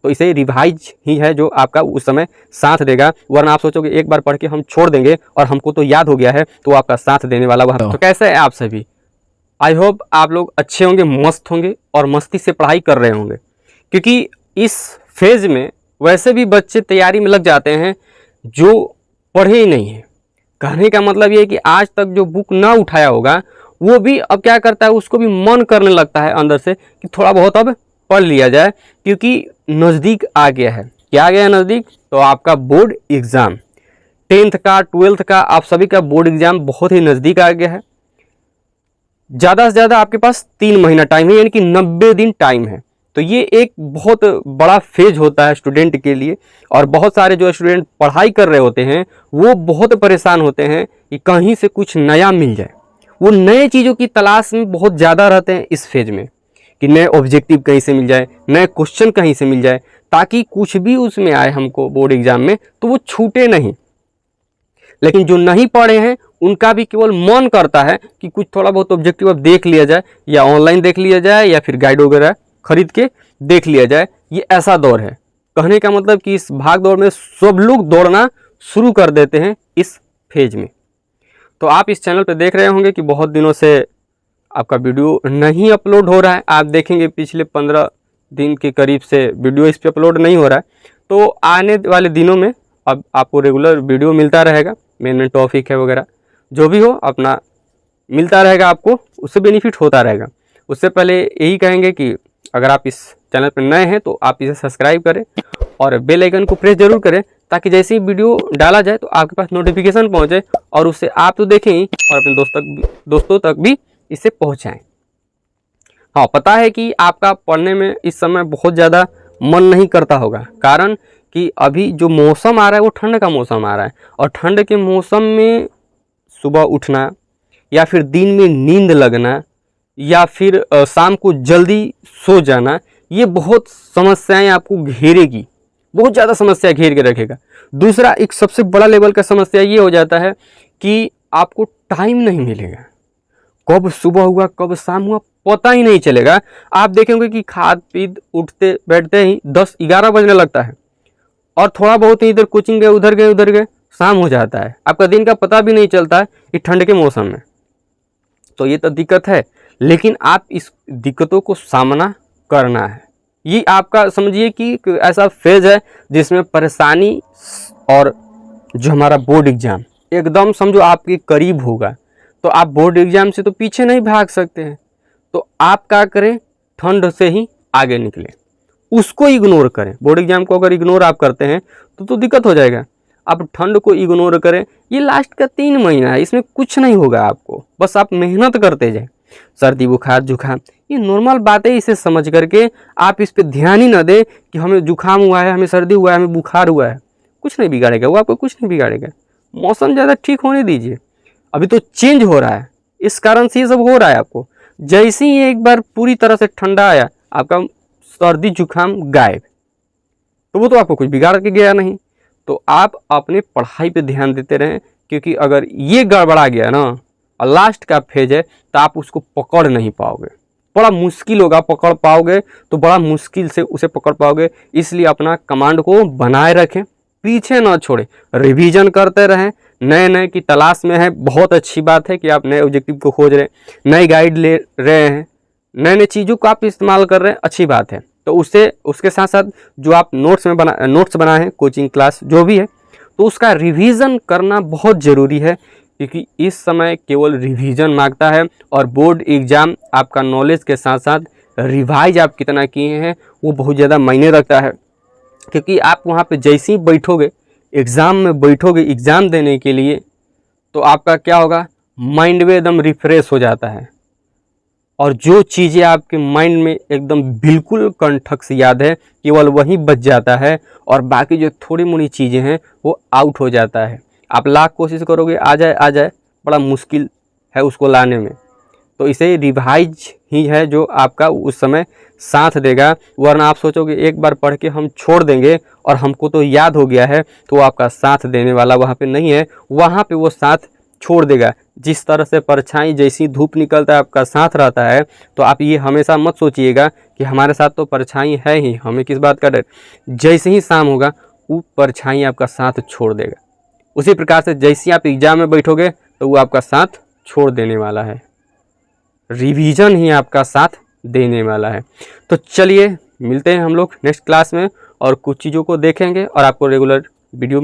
तो इसे रिवाइज ही है जो आपका उस समय साथ देगा, वरना आप सोचोगे एक बार पढ़ के हम छोड़ देंगे और हमको तो याद हो गया है, तो आपका साथ देने वाला वह। तो कैसे है आप सभी? आई होप आप लोग अच्छे होंगे, मस्त होंगे और मस्ती से पढ़ाई कर रहे होंगे, क्योंकि इस फेज़ में वैसे भी बच्चे तैयारी में लग जाते हैं जो पढ़े ही नहीं है। कहने का मतलब ये है कि आज तक जो बुक ना उठाया होगा वो भी अब क्या करता है, उसको भी मन करने लगता है अंदर से कि थोड़ा बहुत अब पढ़ लिया जाए, क्योंकि नज़दीक आ गया है। क्या आ गया है नज़दीक? तो आपका बोर्ड एग्ज़ाम, 10th का 12th का आप सभी का बोर्ड एग्ज़ाम बहुत ही नज़दीक आ गया है। ज़्यादा से ज़्यादा आपके पास 3 महीना टाइम है, यानी कि 90 दिन टाइम है। तो ये एक बहुत बड़ा फेज होता है स्टूडेंट के लिए, और बहुत सारे जो स्टूडेंट पढ़ाई कर रहे होते हैं वो बहुत परेशान होते हैं कि कहीं से कुछ नया मिल जाए। वो नए चीज़ों की तलाश में बहुत ज़्यादा रहते हैं इस फेज में, कि नए ऑब्जेक्टिव कहीं से मिल जाए, नए क्वेश्चन कहीं से मिल जाए, ताकि कुछ भी उसमें आए हमको बोर्ड एग्जाम में तो वो छूटे नहीं। लेकिन जो नहीं पढ़े हैं उनका भी केवल मन करता है कि कुछ थोड़ा बहुत ऑब्जेक्टिव अब देख लिया जाए, या ऑनलाइन देख लिया जाए, या फिर गाइड वगैरह खरीद के देख लिया जाए। ये ऐसा दौर है। कहने का मतलब कि इस भाग दौड़ में सब लोग दौड़ना शुरू कर देते हैं इस फेज में। तो आप इस चैनल पे देख रहे होंगे कि बहुत दिनों से आपका वीडियो नहीं अपलोड हो रहा है। आप देखेंगे पिछले 15 दिन के करीब से वीडियो इस पे अपलोड नहीं हो रहा है। तो आने वाले दिनों में अब आपको रेगुलर वीडियो मिलता रहेगा, मेन टॉपिक है वगैरह जो भी हो अपना मिलता रहेगा, आपको उससे बेनिफिट होता रहेगा। उससे पहले यही कहेंगे कि अगर आप इस चैनल पर नए हैं तो आप इसे सब्सक्राइब करें और बेल आइकन को प्रेस जरूर करें, ताकि जैसे ही वीडियो डाला जाए तो आपके पास नोटिफिकेशन पहुंचे और उससे आप तो देखें ही और अपने दोस्तों तक भी इसे पहुंचाएं। हाँ, पता है कि आपका पढ़ने में इस समय बहुत ज़्यादा मन नहीं करता होगा, कारण कि अभी जो मौसम आ रहा है वो ठंड का मौसम आ रहा है, और ठंड के मौसम में सुबह उठना या फिर दिन में नींद लगना या फिर शाम को जल्दी सो जाना, ये बहुत समस्याएं आपको घेरेगी, बहुत ज़्यादा समस्या घेर के रखेगा। दूसरा एक सबसे बड़ा लेवल का समस्या ये हो जाता है कि आपको टाइम नहीं मिलेगा। कब सुबह हुआ कब शाम हुआ पता ही नहीं चलेगा। आप देखेंगे कि खाद पीत उठते बैठते ही 10-11 बजने लगता है, और थोड़ा बहुत ही इधर कोचिंग गए उधर गए शाम हो जाता है। आपका दिन का पता भी नहीं चलता है इस ठंड के मौसम में। तो ये तो दिक्कत है, लेकिन आप इस दिक्कतों को सामना करना है। ये आपका समझिए कि ऐसा फेज है जिसमें परेशानी और जो हमारा बोर्ड एग्ज़ाम एकदम समझो आपके करीब होगा। तो आप बोर्ड एग्ज़ाम से तो पीछे नहीं भाग सकते हैं, तो आप क्या करें, ठंड से ही आगे निकलें, उसको इग्नोर करें। बोर्ड एग्ज़ाम को अगर इग्नोर आप करते हैं तो दिक्कत हो जाएगा। आप ठंड को इग्नोर करें। ये लास्ट का 3 महीना है, इसमें कुछ नहीं होगा आपको, बस आप मेहनत करते जाएं। सर्दी बुखार जुखाम ये नॉर्मल बातें, इसे समझ करके आप इस पे ध्यान ही ना दें कि हमें जुखाम हुआ है, हमें सर्दी हुआ है, हमें बुखार हुआ है। कुछ नहीं बिगाड़ेगा वो, आपको कुछ नहीं बिगाड़ेगा। मौसम ज़्यादा ठीक होने दीजिए, अभी तो चेंज हो रहा है, इस कारण से ये सब हो रहा है आपको। जैसे ही एक बार पूरी तरह से ठंडा आया, आपका सर्दी जुखाम गायब, तो वो तो आपको कुछ बिगाड़ के गया नहीं। तो आप अपने पढ़ाई पे ध्यान देते रहें, क्योंकि अगर ये गड़बड़ा गया ना और लास्ट का फेज है तो आप उसको पकड़ नहीं पाओगे, बड़ा मुश्किल होगा। पकड़ पाओगे तो बड़ा मुश्किल से उसे पकड़ पाओगे। इसलिए अपना कमांड को बनाए रखें, पीछे ना छोड़ें, रिवीजन करते रहें। नए नए की तलाश में है, बहुत अच्छी बात है कि आप नए ऑब्जेक्टिव को खोज रहे हैं, नई गाइड ले रहे हैं, नए नए चीज़ों को आप इस्तेमाल कर रहे हैं, अच्छी बात है। तो उसके साथ साथ जो आप नोट्स बनाए हैं, कोचिंग क्लास जो भी है, तो उसका रिवीजन करना बहुत ज़रूरी है, क्योंकि इस समय केवल रिवीजन मांगता है। और बोर्ड एग्ज़ाम आपका नॉलेज के साथ साथ रिवाइज आप कितना किए हैं वो बहुत ज़्यादा मायने रखता है। क्योंकि आप वहाँ पे जैसे ही बैठोगे, एग्ज़ाम में बैठोगे एग्ज़ाम देने के लिए, तो आपका क्या होगा, माइंड में एकदम रिफ्रेश हो जाता है, और जो चीज़ें आपके माइंड में एकदम बिल्कुल कंठक से याद है केवल वही बच जाता है, और बाकी जो थोड़ी मोड़ी चीज़ें हैं वो आउट हो जाता है। आप लाख कोशिश करोगे आ जाए, बड़ा मुश्किल है उसको लाने में। तो इसे रिवाइज ही है जो आपका उस समय साथ देगा, वरना आप सोचोगे एक बार पढ़ के हम छोड़ देंगे और हमको तो याद हो गया है, तो आपका साथ देने वाला वहाँ पे नहीं है। वहाँ पे वो साथ छोड़ देगा। जिस तरह से परछाई जैसी धूप निकलता है आपका साथ रहता है, तो आप ये हमेशा मत सोचिएगा कि हमारे साथ तो परछाई है ही, हमें किस बात का डर। जैसे ही शाम होगा वो परछाई आपका साथ छोड़ देगा। उसी प्रकार से जैसे आप एग्जाम में बैठोगे तो वो आपका साथ छोड़ देने वाला है, रिवीजन ही आपका साथ देने वाला है। तो चलिए मिलते हैं हम लोग नेक्स्ट क्लास में और कुछ चीज़ों को देखेंगे और आपको रेगुलर वीडियो